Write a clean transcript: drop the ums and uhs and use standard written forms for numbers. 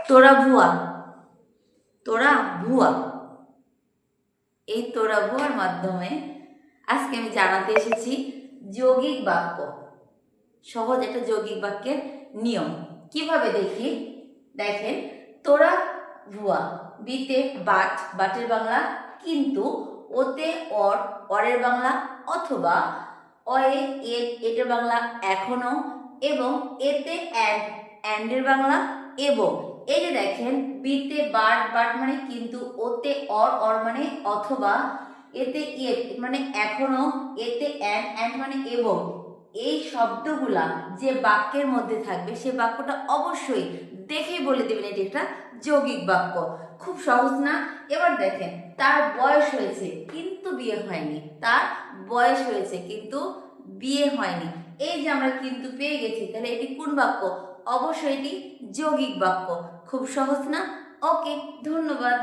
তোরা ভুয়া, তোরা ভুয়া। এই তোরা ভুয়ার মাধ্যমে আজকে আমি জানাতে এসেছি যৌগিক বাক্য, সহজ একটা যৌগিক বাক্যের নিয়ম। কিভাবে দেখি, দেখেন, তোরা ভুয়া, বিতে বাট, বাটের বাংলা কিন্তু, ওতে অর, অরের বাংলা, অথবা অয়ে এর, এটার বাংলা এখনো, এবং এতে অ্যান্ড, অ্যান্ডের বাংলা এবং। এই যে দেখেন, বিতে বাট, বাট মানে কিন্তু, ওতে অর, অর মানে অথবা, এতে এট মানে এখনো, এতে অ্যান্ড, অ্যান্ড মানে এবং। এই শব্দগুলা যে বাক্যের মধ্যে থাকবে সে বাক্যটা অবশ্যই দেখেই বলে দেবেন এটি একটা যৌগিক বাক্য। খুব সহজ না? এবার দেখেন, তার বয়স হয়েছে কিন্তু বিয়ে হয়নি, তার বয়স হয়েছে কিন্তু বিয়ে হয়নি। এই যে আমরা কিন্তু পেয়ে গেছি, তাহলে এটি কোন বাক্য? অবশ্যই এটি যৌগিক বাক্য। খুব সহজ না? ওকে, ধন্যবাদ।